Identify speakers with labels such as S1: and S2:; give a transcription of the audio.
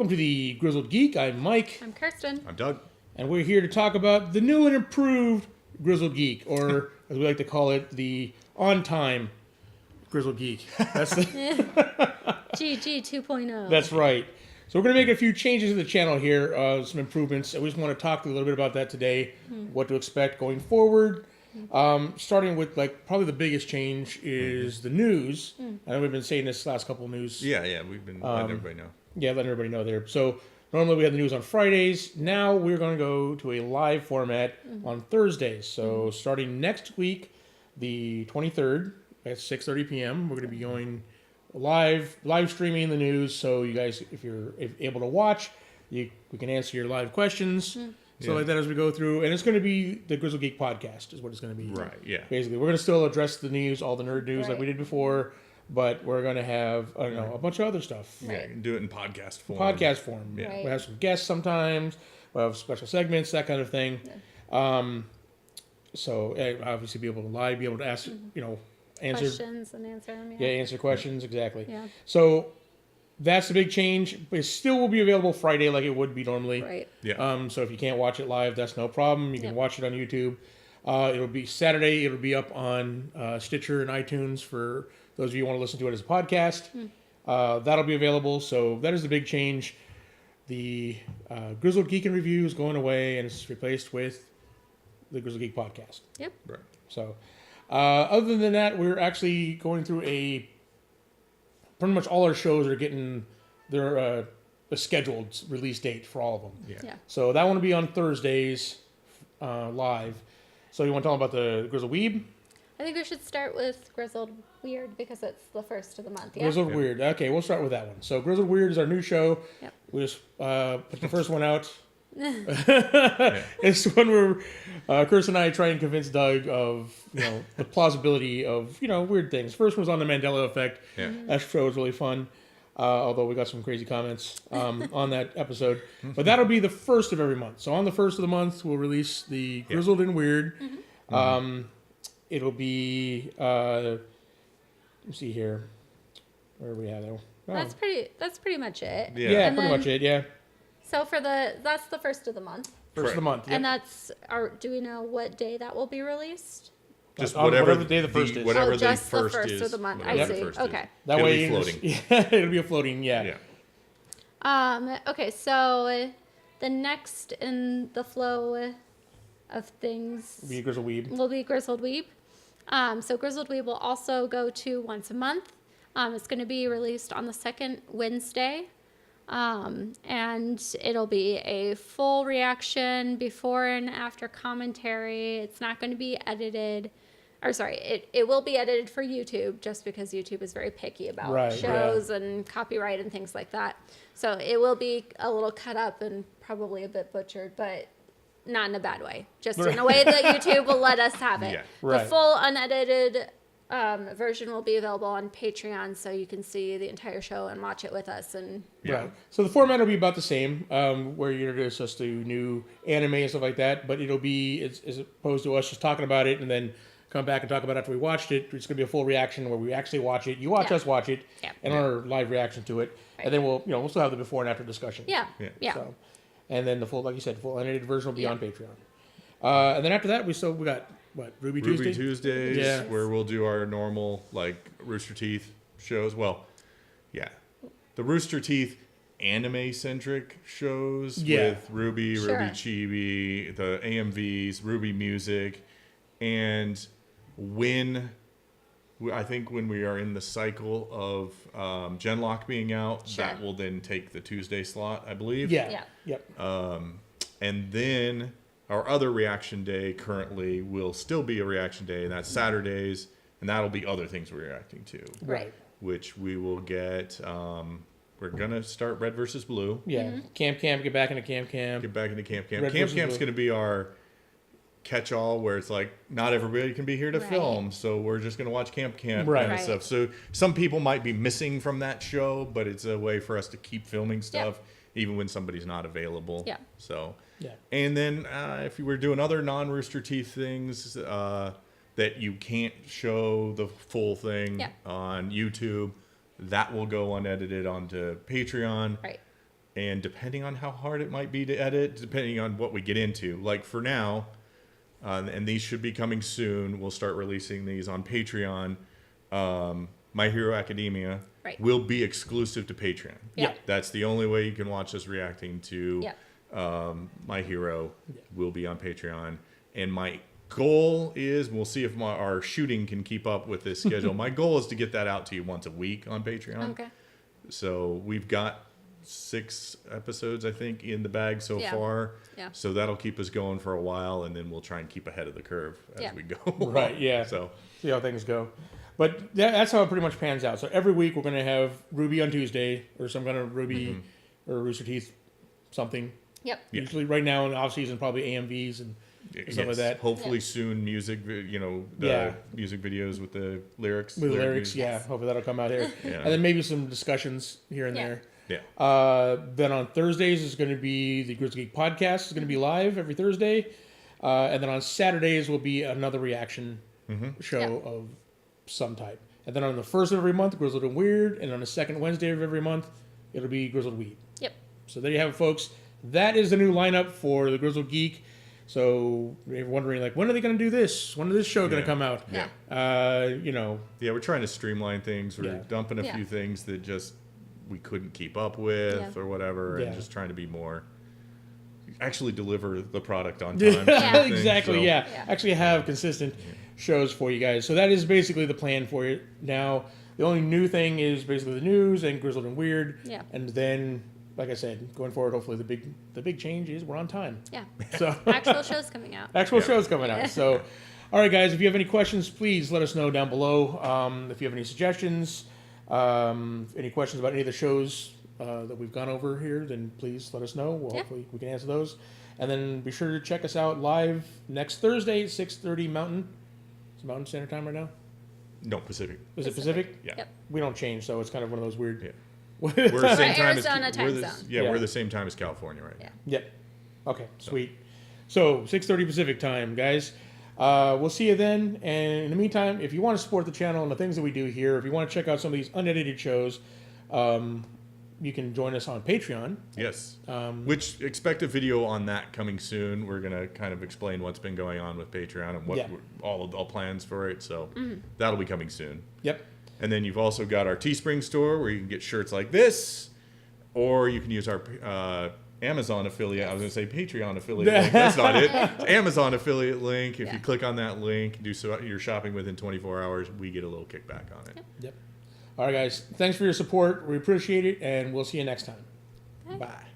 S1: Welcome to the Grizzled Geek. I'm Mike.
S2: I'm Kirsten.
S3: I'm Doug.
S1: And we're here to talk about the new and improved Grizzled Geek, or as we like to call it, the on-time Grizzled Geek. That's the
S2: GG 2.0.
S1: That's right. So we're going to make a few changes to the channel here, some improvements. And we just want to talk a little bit about that today, what to expect going forward. Starting with probably the biggest change is the news. I know we've been saying this last couple of news.
S3: Yeah, we've been letting everybody know.
S1: Yeah, letting everybody know there. So normally we have the news on Fridays. Now we're going to go to a live format on Thursdays. So starting next week, the 23rd at 6:30 p.m., we're going to be going live streaming the news. So you guys, if you're able to watch, we can answer your live questions. So like that as we go through. And it's going to be the Grizzled Geek podcast is what it's going to be.
S3: Right, yeah.
S1: Basically, we're going to still address the news, all the nerd news like we did before. But we're going to have, a bunch of other stuff.
S3: Yeah, you can do it in podcast form.
S1: Yeah.
S2: Right.
S1: We'll have some guests sometimes. We'll have special segments, that kind of thing. Yeah. So obviously be able to ask, answer
S2: questions and answer them.
S1: Yeah, answer questions, exactly.
S2: Yeah.
S1: So that's the big change. It still will be available Friday like it would be normally.
S2: Right.
S3: Yeah.
S1: So if you can't watch it live, that's no problem. You can watch it on YouTube. It'll be Saturday. It'll be up on Stitcher and iTunes for those of you who want to listen to it as a podcast. That'll be available. So that is the big change. The Grizzled Geek and Review is going away, and it's replaced with the Grizzled Geek podcast.
S2: Yep.
S3: Right.
S1: So other than that, we're actually going through pretty much all our shows are getting their a scheduled release date for all of them.
S2: Yeah.
S1: So that one will be on Thursdays live. So you want to talk about the Grizzled Weeb?
S2: I think we should start with Grizzled Weird because it's the first of the month. Yeah.
S1: Grizzled Weird. Okay, we'll start with that one. So Grizzled Weird is our new show.
S2: Yep.
S1: We just put the first one out. It's one where Chris and I try and convince Doug of the plausibility of weird things. First one was on the Mandela Effect.
S3: Yeah.
S1: That show was really fun. Although we got some crazy comments on that episode. But that'll be the first of every month. So on the first of the month, we'll release the Grizzled and Weird. It'll be, let's see here. Where are we at? Oh.
S2: That's pretty much it.
S1: Yeah,
S2: And
S1: pretty
S2: then-
S1: much it, yeah.
S2: So that's the first of the month.
S1: First of the month,
S2: And do we know what day that will be released?
S3: Just
S1: whatever the day the first is.
S3: Whatever
S2: just
S3: the first
S2: the
S3: is.
S2: first of the month.
S3: whatever
S2: I
S3: the
S2: see.
S3: first is.
S2: Okay.
S1: That
S3: It'll
S1: way
S3: be floating.
S1: It'll be a floating, yeah.
S2: Okay, so the next in the flow of things
S1: Be a Grizzled Weeb.
S2: will be Grizzled Weeb. So Grizzled Weeb will also go to once a month. It's going to be released on the second Wednesday. And it'll be a full reaction before and after commentary. It's not going to be edited. It will be edited for YouTube just because YouTube is very picky about shows and copyright and things like that. So it will be a little cut up and probably a bit butchered, but not in a bad way. Just in a way that YouTube will let us have it.
S3: Yeah.
S1: Right.
S2: The full unedited version will be available on Patreon, so you can see the entire show and watch it with us. And
S1: Right. So the format will be about the same, where you're just us do new anime and stuff like that, but it'll be, as opposed to us just talking about it and then come back and talk about it after we watched it, it's going to be a full reaction where we actually watch it, you watch us watch it, and our live reaction to it, and then we'll still have the before and after discussion.
S2: Yeah.
S1: So, and then the full, like you said, full unedited version will be on Patreon. And then after that, we got what, Ruby
S3: Tuesdays,
S1: Yeah.
S3: where we'll do our normal Rooster Teeth shows. Well, yeah, the Rooster Teeth anime-centric shows with Ruby,
S2: Sure.
S3: Ruby Chibi, the AMVs, Ruby Music, and I think when we are in the cycle of Genlock being out, that will then take the Tuesday slot, I believe.
S1: Yeah. Yep.
S3: And then our other reaction day currently will still be a reaction day, and that's Saturdays, and that'll be other things we're reacting to.
S2: Right.
S3: Which we will get, we're going to start Red versus Blue.
S1: Yeah. Camp, get back into Camp.
S3: Get back into Camp.
S1: Red
S3: Camp's
S1: versus
S3: going
S1: Blue.
S3: to be our catch-all where it's not everybody can be here to film, so we're just going to watch Camp kind of stuff. So some people might be missing from that show, but it's a way for us to keep filming stuff even when somebody's not available.
S2: Yeah.
S3: So,
S1: yeah.
S3: And then if you were doing other non-Rooster Teeth things that you can't show the full thing on YouTube, that will go unedited onto Patreon.
S2: Right.
S3: And depending on how hard it might be to edit, depending on what we get into, like for now, and these should be coming soon. We'll start releasing these on Patreon. My Hero Academia will be exclusive to Patreon.
S2: Yeah.
S3: That's the only way you can watch us reacting to My Hero will be on Patreon. And my goal is, we'll see if our shooting can keep up with this schedule. My goal is to get that out to you once a week on Patreon.
S2: Okay.
S3: So we've got 6 episodes, I think, in the bag so far.
S2: Yeah.
S3: So that'll keep us going for a while, and then we'll try and keep ahead of the curve as we go.
S1: Right, yeah.
S3: So
S1: see how things go. But that's how it pretty much pans out. So every week we're going to have Ruby on Tuesday, or some kind of Ruby or Rooster Teeth something.
S2: Yep.
S1: Usually right now in the off season, probably AMVs and stuff like that.
S3: Hopefully soon music, the music videos with the lyrics.
S1: With lyrics, hopefully that'll come out here.
S3: Yeah.
S1: And then maybe some discussions here and there.
S3: Yeah.
S1: Then on Thursdays is going to be the Grizzled Geek podcast. It's going to be live every Thursday. And then on Saturdays will be another reaction show of some type. And then on the first of every month, Grizzled and Weird. And on the second Wednesday of every month, it'll be Grizzled Weed.
S2: Yep.
S1: So there you have it, folks. That is the new lineup for the Grizzled Geek. So if you're wondering, like, when are they going to do this? When is this show going to come out?
S2: Yeah.
S3: We're trying to streamline things. We're dumping a few things that just we couldn't keep up with or whatever, and just trying to be more, actually deliver the product on time.
S1: Exactly, actually have consistent shows for you guys. So that is basically the plan for you now. The only new thing is basically the news and Grizzled and Weird.
S2: Yeah.
S1: And then, like I said, going forward, hopefully the big change is we're on time.
S2: Yeah.
S1: So
S2: Actual shows coming out.
S1: Shows coming out. So, all right, guys, if you have any questions, please let us know down below. If you have any suggestions, any questions about any of the shows that we've gone over here, then please let us know. Hopefully we can answer those. And then be sure to check us out live next Thursday at 6:30 Mountain. Is it Mountain Standard Time right now?
S3: No, Pacific.
S1: Is it Pacific?
S3: Yeah.
S2: Yep.
S1: We don't change, so it's kind of one of those weird.
S3: Yeah. We're the same time
S2: Arizona
S3: as
S2: time zone.
S3: we're the same time as California right now.
S1: Yep. Okay, sweet. So 6:30 Pacific time, guys. We'll see you then. And in the meantime, if you want to support the channel and the things that we do here, if you want to check out some of these unedited shows, you can join us on Patreon.
S3: Yes. Which expect a video on that coming soon. We're gonna kind of explain what's been going on with Patreon and what all plans for it. So that'll be coming soon.
S1: Yep.
S3: And then you've also got our Teespring store where you can get shirts like this, or you can use our Amazon affiliate. I was going to say Patreon affiliate link. That's not it. It's Amazon affiliate link. If you click on that link, do your shopping within 24 hours, we get a little kickback on it.
S1: Yep. All right, guys. Thanks for your support. We appreciate it, and we'll see you next time. Bye.